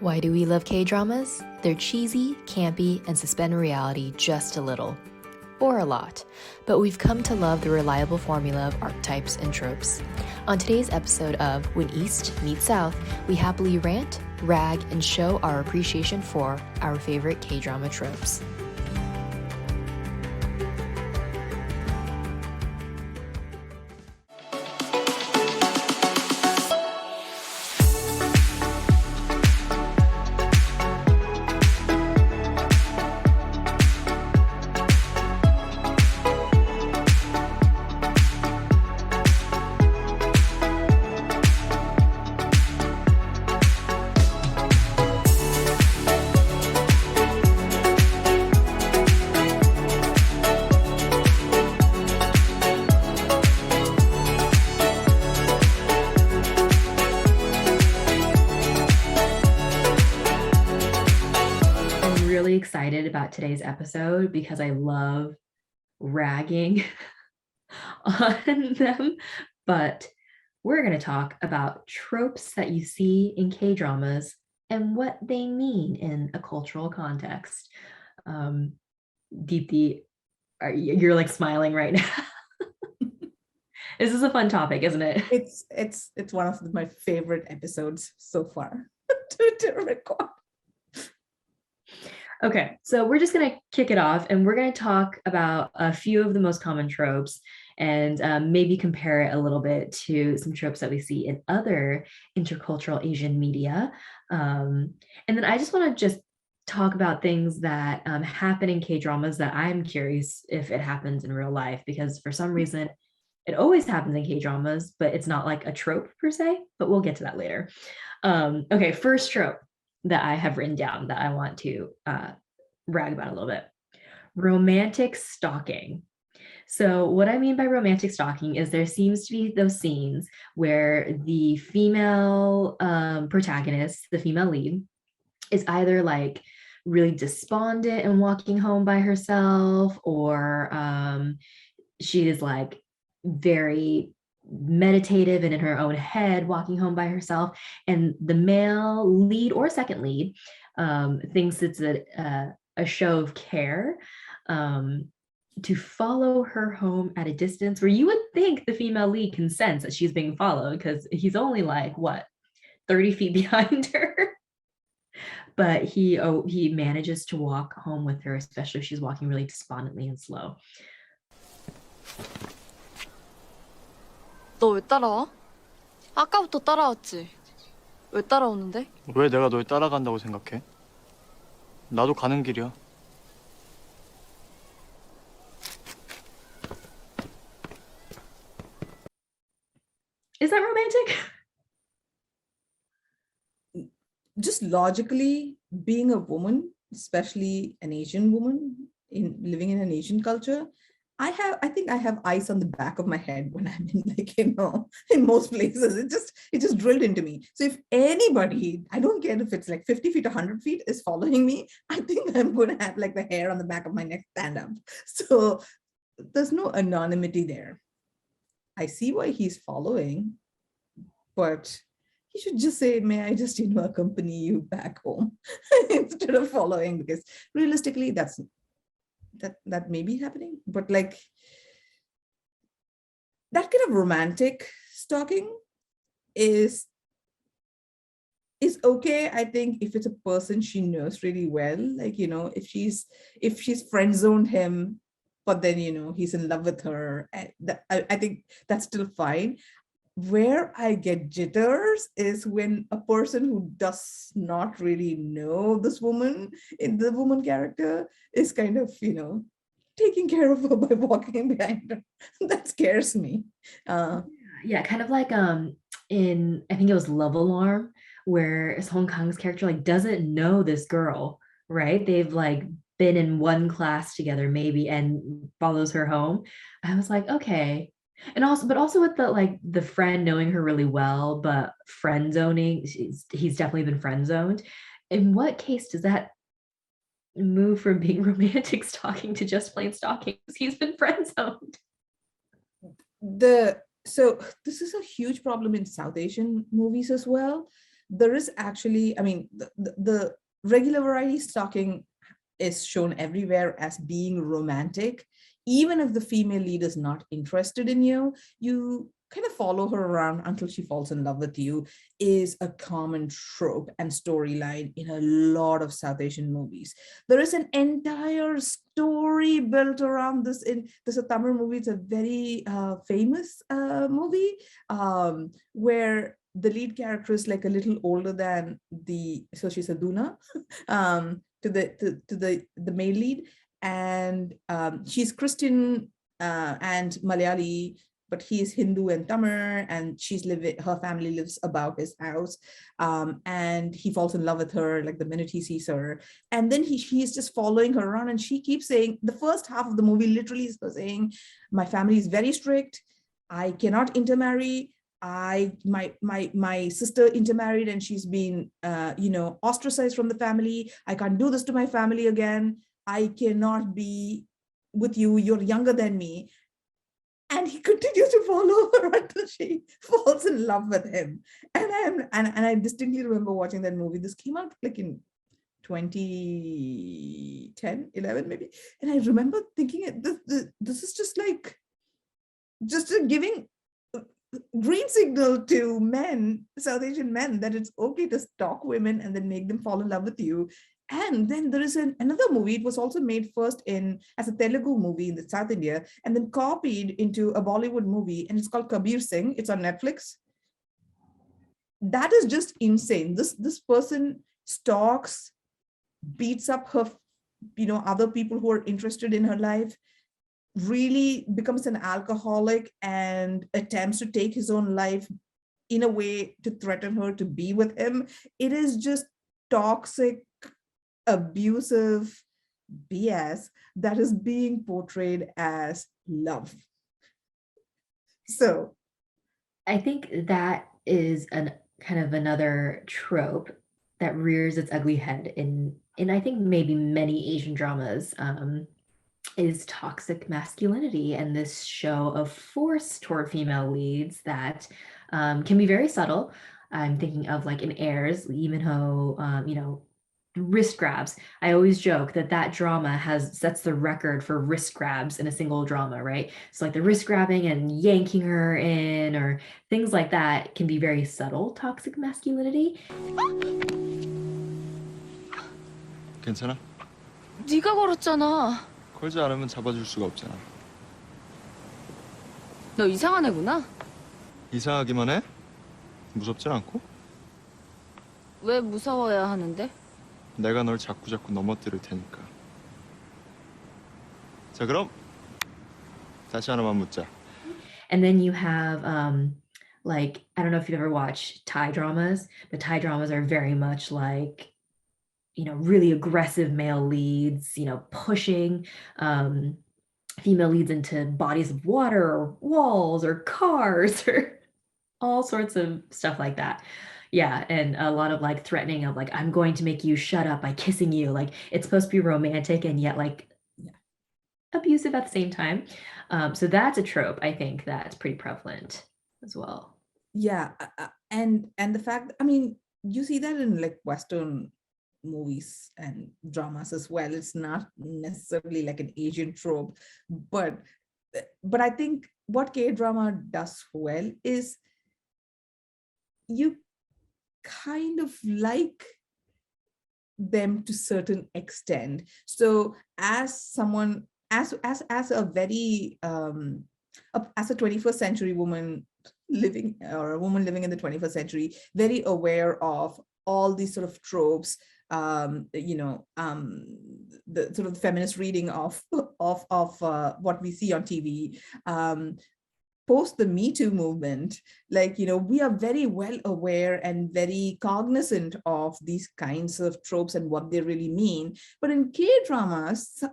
Why do we love K-dramas? They're cheesy, campy, and suspend reality just a little. Or a lot. But we've come to love the reliable formula of archetypes and tropes. On today's episode of When East Meets South, we happily rant, rag, and show our appreciation for our favorite K-drama tropes. Excited about today's episode because I love ragging on them, but we're going to talk about tropes that you see in K-dramas and what they mean in a cultural context. Deepti, you're like smiling right now. This is a fun topic, isn't it? It's one of my favorite episodes so far to record. Okay, so we're just going to kick it off and we're going to talk about a few of the most common tropes and maybe compare it a little bit to some tropes that we see in other intercultural Asian media. And then I just want to just talk about things that happen in K-dramas that I'm curious if it happens in real life, because for some reason it always happens in K-dramas, but it's not like a trope per se, but we'll get to that later. Okay, first trope that I have written down that I want to brag about a little bit. Romantic stalking. So what I mean by romantic stalking is there seems to be those scenes where the female protagonist, the female lead, is either like really despondent and walking home by herself, or she is like very meditative and in her own head walking home by herself, and the male lead or second lead thinks it's a show of care to follow her home at a distance, where you would think the female lead can sense that she's being followed because he's only like 30 feet behind her, but he manages to walk home with her, especially if she's walking really despondently and slow. 너 왜 따라와? 아까부터 따라왔지. 왜 따라오는데? 왜 내가 널 따라간다고 생각해? 나도 가는 길이야. Is that romantic? Just logically, being a woman, especially an Asian woman living in an Asian culture, I think I have ice on the back of my head when I'm in, in most places. It just drilled into me. So if anybody, I don't care if it's like 50 feet, 100 feet, is following me, I think I'm going to have like the hair on the back of my neck stand up. So there's no anonymity there. I see why he's following, but he should just say, may I just, accompany you back home instead of following, because realistically, that may be happening, but like that kind of romantic stalking is okay. I think if it's a person she knows really well, like, if she's friend zoned him, but then, he's in love with her, I think that's still fine. Where I get jitters is when a person who does not really know this woman, in the woman character, is kind of, taking care of her by walking behind her. That scares me. Yeah, kind of like in, I think it was Love Alarm, where Song Kang's character like doesn't know this girl, right? They've like been in one class together maybe, and follows her home. I was like, okay. And also with the friend knowing her really well, but friend zoning, he's definitely been friend zoned. In what case does that move from being romantic stalking to just plain stalking? He's been friend zoned. So this is a huge problem in South Asian movies as well. there is actually, I mean, the regular variety stalking is shown everywhere as being romantic. Even if the female lead is not interested in you, you kind of follow her around until she falls in love with you, is a common trope and storyline in a lot of South Asian movies. There is an entire story built around this. In this a Tamil movie, it's a very famous movie where the lead character is like a little older than so she's a Duna to the male lead, and she's Christian and Malayali, but he is Hindu and Tamil, and her family lives above his house, and he falls in love with her like the minute he sees her, and then he's just following her around, and she keeps saying, the first half of the movie literally is her saying, my family is very strict, I cannot intermarry. My sister intermarried and she's been ostracized from the family. I can't do this to my family again. I cannot be with you. You're younger than me. And he continues to follow her until she falls in love with him. And I distinctly remember watching that movie. This came out like in 2010, 11 maybe. And I remember thinking this is just like giving green signal to men, South Asian men, that it's okay to stalk women and then make them fall in love with you. And then there is another movie. It was also made first as a Telugu movie in the South India, and then copied into a Bollywood movie, and it's called Kabir Singh. It's on Netflix. That is just insane. This person stalks, beats up her, other people who are interested in her life, really becomes an alcoholic and attempts to take his own life in a way to threaten her to be with him. It is just toxic, abusive BS that is being portrayed as love. So I think that is another trope that rears its ugly head in I think maybe many Asian dramas, is toxic masculinity and this show of force toward female leads that can be very subtle. I'm thinking of like in Heirs, Lee Min-ho, wrist grabs. I always joke that drama sets the record for wrist grabs in a single drama, right? So like the wrist grabbing and yanking her in or things like that can be very subtle toxic masculinity. 괜찮아? 네가 걸었잖아. 걸지 않으면 잡아줄 수가 없잖아. 너 이상한 애구나. 이상하기만 해? 무섭진 않고? 왜 무서워야 하는데? 내가 널 자꾸 넘어뜨릴 테니까. 자, 그럼 다시 하나만 묻자. And then you have like, I don't know if you've ever watched Thai dramas, but Thai dramas are very much like, really aggressive male leads, pushing female leads into bodies of water or walls or cars or all sorts of stuff like that. Yeah, and a lot of like threatening of like, I'm going to make you shut up by kissing you. Like it's supposed to be romantic and yet like abusive at the same time. So that's a trope, I think, that's pretty prevalent as well. Yeah, and the fact, I mean, you see that in like Western movies and dramas as well. It's not necessarily like an Asian trope, but I think what K-drama does well is you kind of like them to certain extent. So as someone, as a very as a 21st century woman living, or a woman living in the 21st century, very aware of all these sort of tropes, the sort of feminist reading of what we see on TV, post the Me Too movement, like, we are very well aware and very cognizant of these kinds of tropes and what they really mean. But in K-dramas,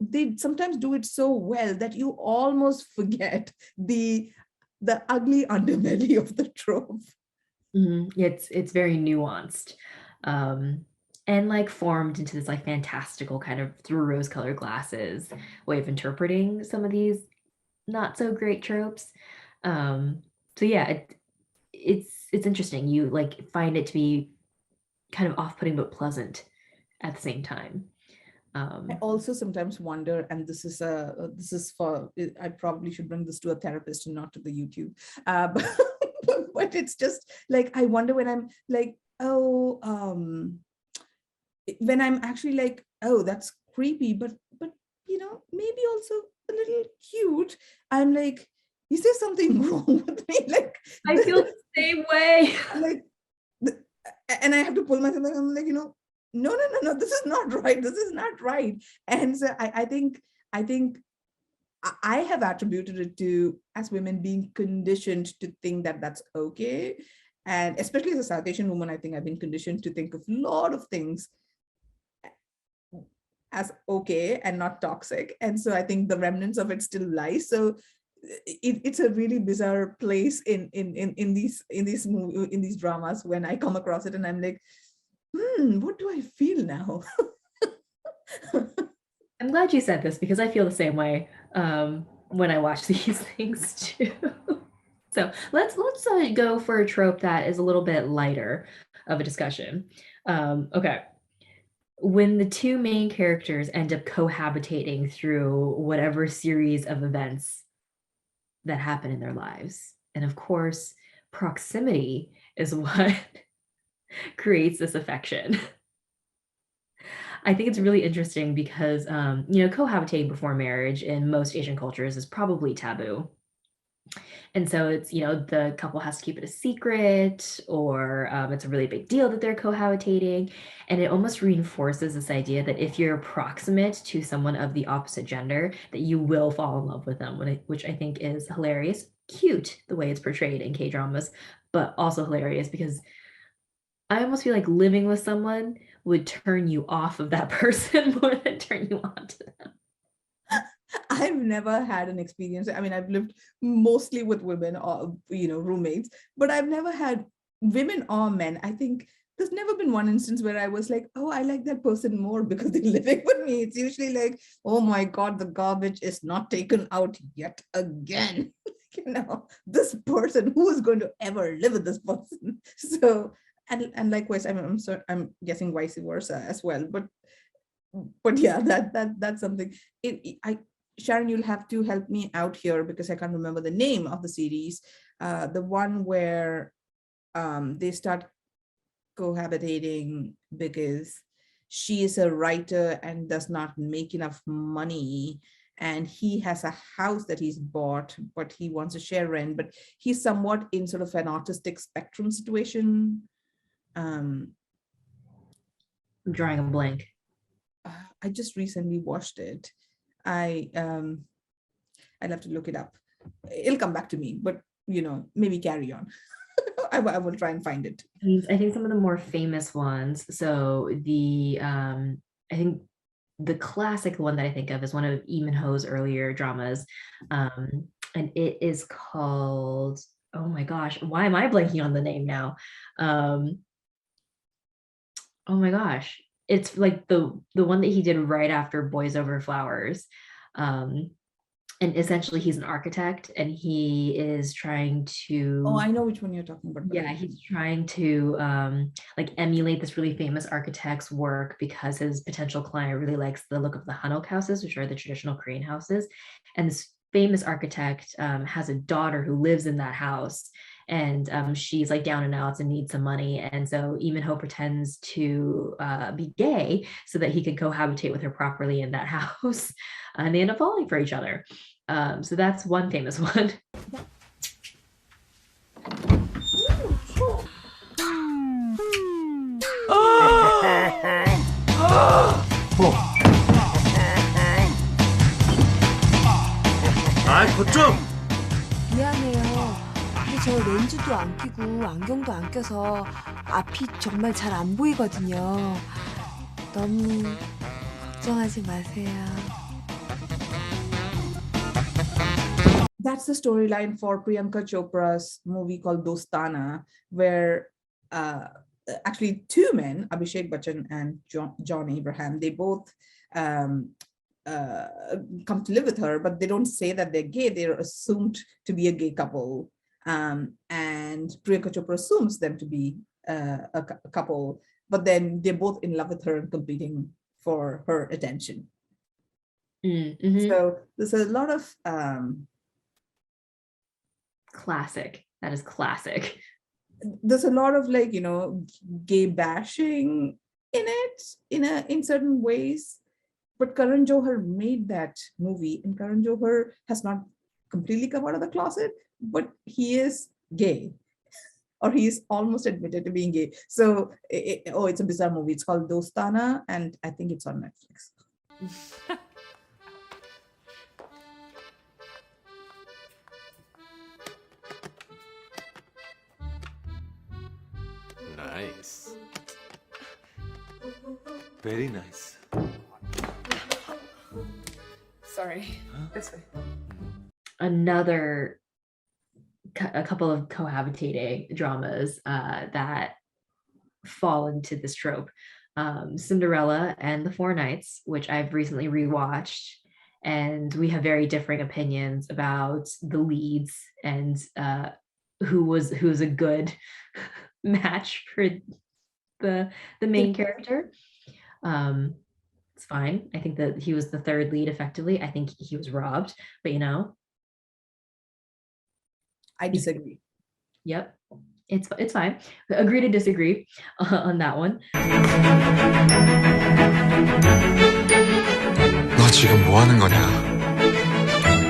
they sometimes do it so well that you almost forget the ugly underbelly of the trope. Mm-hmm. It's very nuanced. And like formed into this like fantastical kind of through rose-colored glasses way of interpreting some of these not so great tropes. So yeah, it's interesting. You like find it to be kind of off-putting but pleasant at the same time. I also sometimes wonder, and this is for, I probably should bring this to a therapist and not to the YouTube. But it's just like, I wonder when I'm like, oh, when I'm actually like, oh, that's creepy, but maybe also a little cute. I'm like, is there something wrong with me? Like, I feel the same way. like, and I have to pull myself. I'm like, no, this is not right. This is not right. And so I think I have attributed it to, as women, being conditioned to think that that's okay. And especially as a South Asian woman, I think I've been conditioned to think of a lot of things as okay and not toxic. And so I think the remnants of it still lie. So it's a really bizarre place in these dramas when I come across it and I'm like, what do I feel now? I'm glad you said this because I feel the same way when I watch these things too. So let's go for a trope that is a little bit lighter of a discussion. Okay. When the two main characters end up cohabitating through whatever series of events that happen in their lives. And of course, proximity is what creates this affection. I think it's really interesting because, cohabitating before marriage in most Asian cultures is probably taboo. And so it's, the couple has to keep it a secret, or it's a really big deal that they're cohabitating. And it almost reinforces this idea that if you're proximate to someone of the opposite gender, that you will fall in love with them, which I think is hilarious, cute the way it's portrayed in K-dramas, but also hilarious because I almost feel like living with someone would turn you off of that person more than turn you on to them. I've never had an experience. I mean, I've lived mostly with women or, roommates, but I've never had women or men. I think there's never been one instance where I was like, oh, I like that person more because they're living with me. It's usually like, oh my God, the garbage is not taken out yet again. This person, who is going to ever live with this person? So, and likewise, I'm guessing vice versa as well. But yeah, that's something. Sharon, you'll have to help me out here because I can't remember the name of the series. The one where they start cohabitating because she is a writer and does not make enough money, and he has a house that he's bought, but he wants to share rent, but he's somewhat in sort of an autistic spectrum situation. I'm drawing a blank. I just recently watched it. I'd have to look it up. It'll come back to me, but maybe carry on. I will try and find it. I think some of the more famous ones. So I think the classic one that I think of is one of Lee Min-ho's earlier dramas, and it is called, oh my gosh, why am I blanking on the name now? Oh my gosh, it's like the one that he did right after Boys Over Flowers. And essentially he's an architect and he is trying to, oh, I know which one you're talking about. Yeah, he's trying to like emulate this really famous architect's work because his potential client really likes the look of the hanok houses, which are the traditional Korean houses. And this famous architect has a daughter who lives in that house, and she's like down and out and needs some money. And so Lee Min-ho pretends to be gay so that he can cohabitate with her properly in that house. And they end up falling for each other. So that's one famous one. 아, 그좀 미안해요. 근데 저 렌즈도 안 끼고 안경도 안 껴서 앞이 정말 잘 안 보이거든요. 너무 걱정하지 마세요. That's the storyline for Priyanka Chopra's movie called Dostana, where actually two men, Abhishek Bachchan and John Abraham, they both come to live with her, but they don't say that they're gay. They're assumed to be a gay couple. And Priyanka Chopra assumes them to be a couple. but then they're both in love with her and competing for her attention. Mm-hmm. So there's a lot of classic. That is classic. there's a lot of like, gay bashing in it in certain ways. But Karan Johar made that movie, and Karan Johar has not completely come out of the closet, but he is gay, or he's almost admitted to being gay. So, it's a bizarre movie. It's called Dostana, and I think it's on Netflix. Nice. Very nice. Sorry. This way. A couple of cohabitating dramas that fall into this trope. Cinderella and the Four Knights, which I've recently rewatched, and we have very differing opinions about the leads and who's a good match for the main character. It's fine. I think that he was the third lead effectively. I think he was robbed, but I disagree. Yep. It's fine. Agree to disagree on that one. 너 지금 뭐 하는 거냐?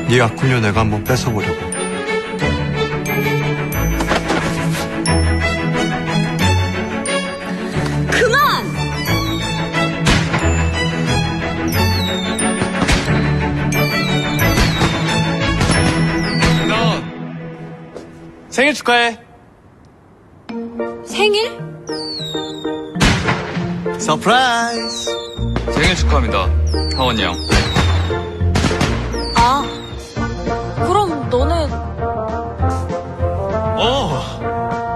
네 아쿠녀 내가 한번 뺏어보려고. 그만! 너 생일 축하해. 생일? 서프라이즈! 생일 축하합니다, 하원이 형. 아, 그럼 너네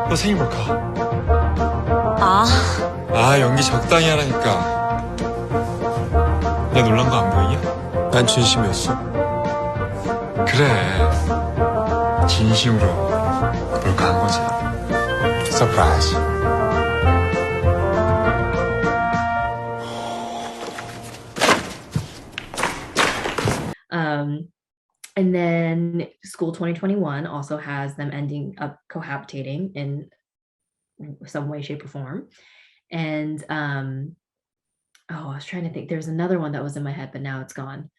너 생일 몰카. 아, 연기 적당히 하라니까. 내 놀란 거 안 보이냐? 난 진심이었어. 그래. 진심으로 몰카 한 거지. 서프라이즈. And then School 2021 also has them ending up cohabitating in some way, shape, or form. And I was trying to think. There's another one that was in my head, but now it's gone.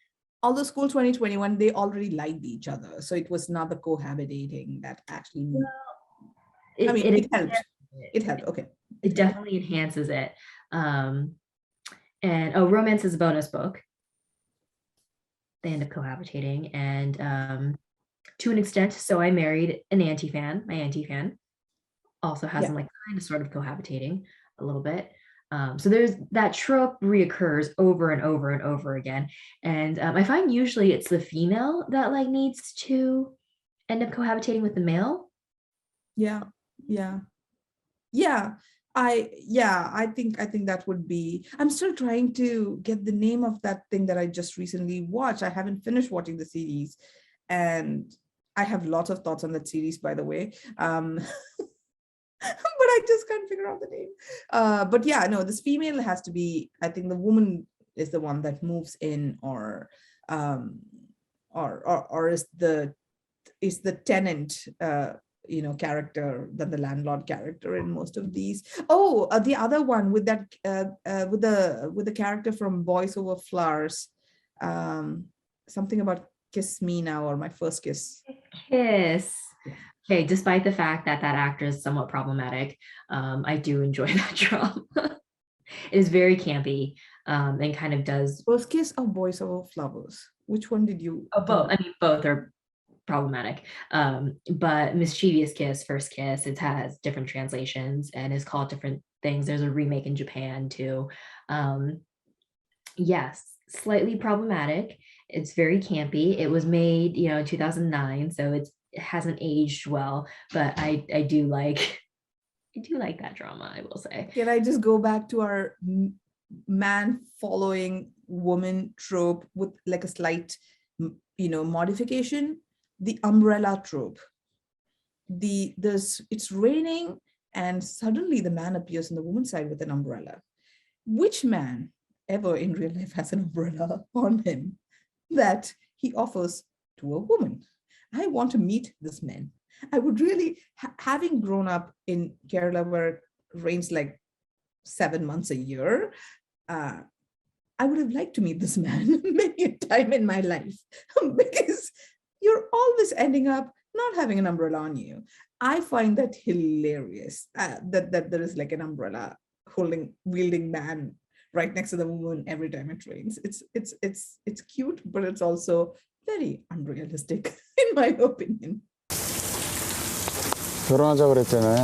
Although School 2021, they already liked each other, so it was not the cohabitating that actually. It helped. It helped. Okay. It definitely enhances it. And Romance is a bonus book. They end up cohabitating, and to an extent, So I Married an Anti-Fan. My anti-fan also has them like kind of sort of cohabitating a little bit. So there's that trope reoccurs over and over and over again. And I find usually it's the female that like needs to end up cohabitating with the male. Yeah. I think that would be. I'm still trying to get the name of that thing that I just recently watched. I haven't finished watching the series, and I have lots of thoughts on that series, by the way. But I just can't figure out the name. But yeah, no, this female has to be. I think the woman is the one that moves in, or is the tenant. Character than the landlord character in most of these. The other one with that with the character from Boys Over Flowers, something about Kiss Me Now or My First Kiss. Kiss. Okay, despite the fact that actor is somewhat problematic, I do enjoy that drama. It is very campy, and kind of does. First Kiss or Boys Over Flowers? Which one did you? Both. I mean, both are problematic, but Mischievous Kiss, First Kiss, it has different translations and is called different things. There's a remake in Japan too. Yes, slightly problematic. It's very campy. It was made in 2009, so it hasn't aged well, but I do like that drama, I will say. Can I just go back to our man following woman trope with like a slight modification? The umbrella trope. It's raining and suddenly the man appears on the woman's side with an umbrella. Which man ever in real life has an umbrella on him that he offers to a woman? I want to meet this man. I would really, having grown up in Kerala where it rains like 7 months a year, I would have liked to meet this man many a time in my life because you're always ending up not having an umbrella on you. I find that hilarious, that there is like an umbrella wielding man right next to the woman every time it rains. It's cute, but it's also very unrealistic in my opinion. 결혼하자 그랬잖아.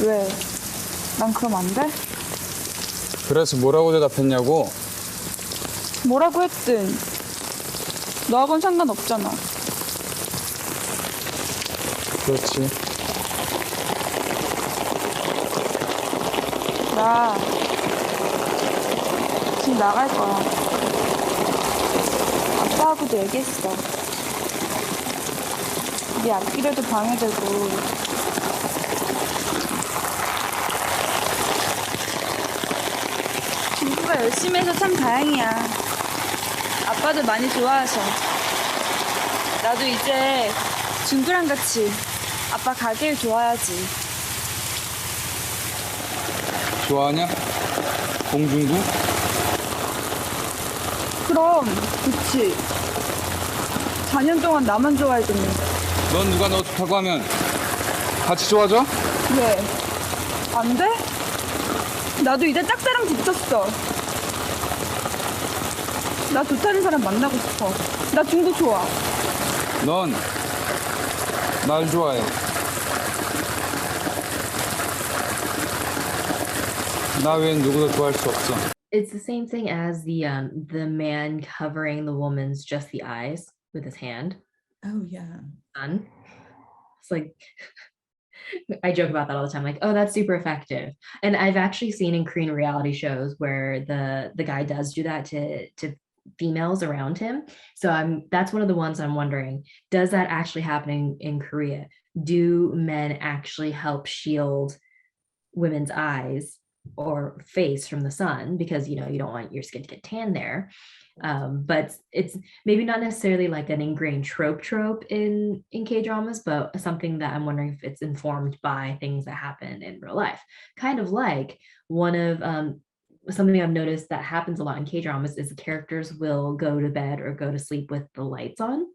왜? 난 그럼 안 돼? 그래서 뭐라고 대답했냐고? 뭐라고 했든 너하고는 상관없잖아. 그렇지. 나 지금 나갈 거야. 아빠하고도 얘기했어. 네 앞길에도 방해되고 친구가 열심히 해서 참 다행이야. 아빠도 많이 좋아하셔. 나도 이제 준구랑 같이 아빠 가게를 좋아야지. 좋아하냐? 공중구? 그럼 그치. 4년 동안 나만 좋아해줬는데. 넌 누가 너 좋다고 하면 같이 좋아져? 왜? 안 돼? 나도 이제 짝사랑 붙였어. 나 좋다는 사람 만나고 싶어. 나 중구 좋아. 넌 날 좋아해. 나 외엔 누구도 좋아할 수 없어. It's the same thing as the man covering the woman's just the eyes with his hand. Oh yeah. It's like I joke about that all the time, like, oh, that's super effective. And I've actually seen in Korean reality shows where the guy does do that to females around him. So that's one of the ones I'm wondering, does that actually happen in Korea? Do men actually help shield women's eyes or face from the sun, because you don't want your skin to get tan there. But it's maybe not necessarily like an ingrained trope in K-dramas, but something that I'm wondering if it's informed by things that happen in real life. Kind of like one of something I've noticed that happens a lot in K-dramas is the characters will go to bed or go to sleep with the lights on,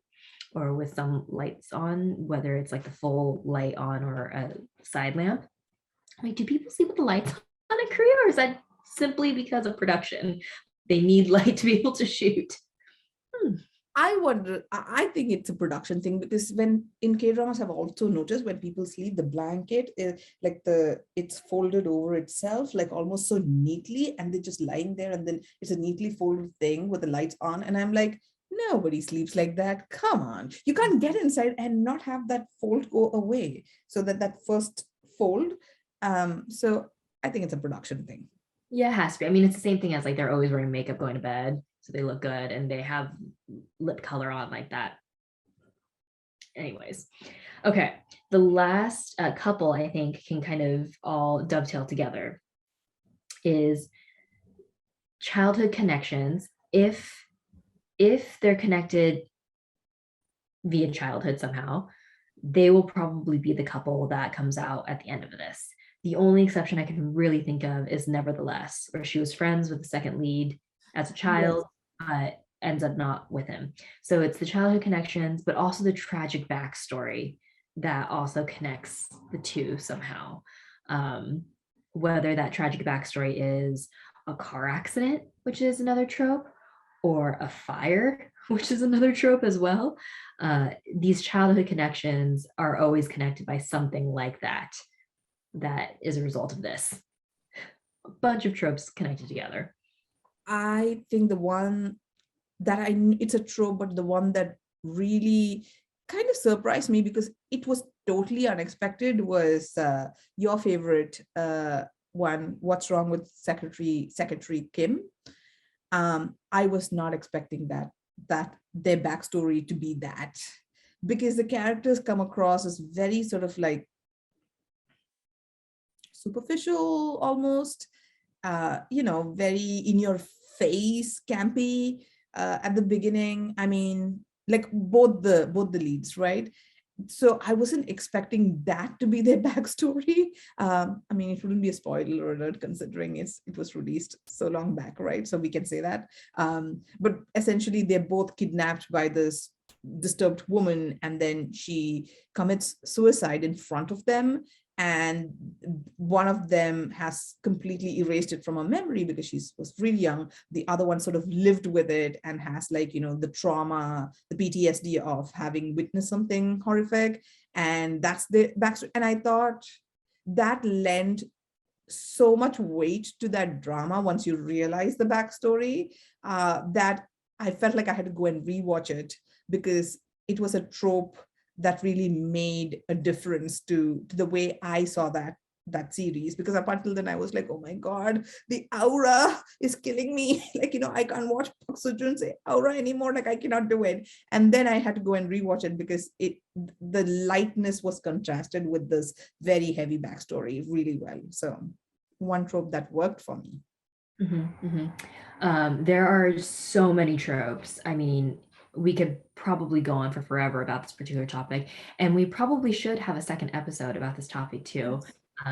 or with some lights on, whether it's like the full light on or a side lamp. Like, do people sleep with the lights on in Korea, or is that simply because of production? They need light to be able to shoot. I wonder, I think it's a production thing, because when in K-dramas I've also noticed when people sleep, the blanket is like it's folded over itself, like almost so neatly, and they're just lying there, and then it's a neatly folded thing with the lights on. And I'm like, nobody sleeps like that. Come on. You can't get inside and not have that fold go away. So that first fold. So I think it's a production thing. Yeah, it has to be. I mean, it's the same thing as like they're always wearing makeup going to bed, so they look good, and they have lip color on like that. Anyways, okay. The last couple I think can kind of all dovetail together is childhood connections. If they're connected via childhood somehow, they will probably be the couple that comes out at the end of this. The only exception I can really think of is Nevertheless, where she was friends with the second lead as a child, ends up not with him. So it's the childhood connections, but also the tragic backstory that also connects the two somehow. Whether that tragic backstory is a car accident, which is another trope, or a fire, which is another trope as well. These childhood connections are always connected by something like that is a result of this. A bunch of tropes connected together. I think the one that it's a trope, but the one that really kind of surprised me because it was totally unexpected was your favorite one, What's Wrong with Secretary Kim. I was not expecting that their backstory to be that, because the characters come across as very sort of like superficial almost, very in your face, campy at the beginning. I mean, like both the leads, right? So I wasn't expecting that to be their backstory. I mean, it wouldn't be a spoiler alert considering it was released so long back, right? So we can say that. But essentially, they're both kidnapped by this disturbed woman, and then she commits suicide in front of them. And one of them has completely erased it from her memory because she was really young. The other one sort of lived with it and has the trauma, the PTSD of having witnessed something horrific. And that's the backstory. And I thought that lent so much weight to that drama once you realize the backstory, that I felt like I had to go and rewatch it, because it was a trope that really made a difference to the way I saw that series. Because up until then I was like, oh my god, the aura is killing me. I can't watch Park Seo-joon say aura anymore. I cannot do it. And then I had to go and rewatch it because the lightness was contrasted with this very heavy backstory really well. So one trope that worked for me. There are so many tropes. I mean, we could probably go on for forever about this particular topic, and we probably should have a second episode about this topic too.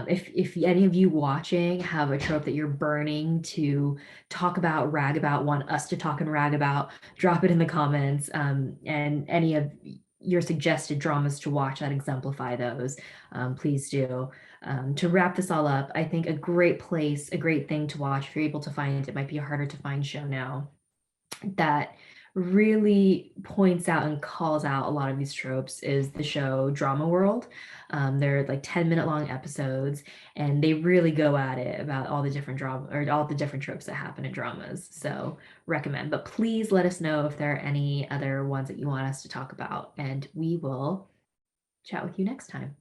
If any of you watching have a trope that you're burning to talk about, rag about, want us to talk and rag about, drop it in the comments, and any of your suggested dramas to watch that exemplify those, please do. To wrap this all up, I think a great thing to watch if you're able to find it, might be a harder to find show now, that really points out and calls out a lot of these tropes, is the show Drama World. They're like 10-minute long episodes, and they really go at it about all the different drama or all the different tropes that happen in dramas. So recommend, but please let us know if there are any other ones that you want us to talk about, and we will chat with you next time.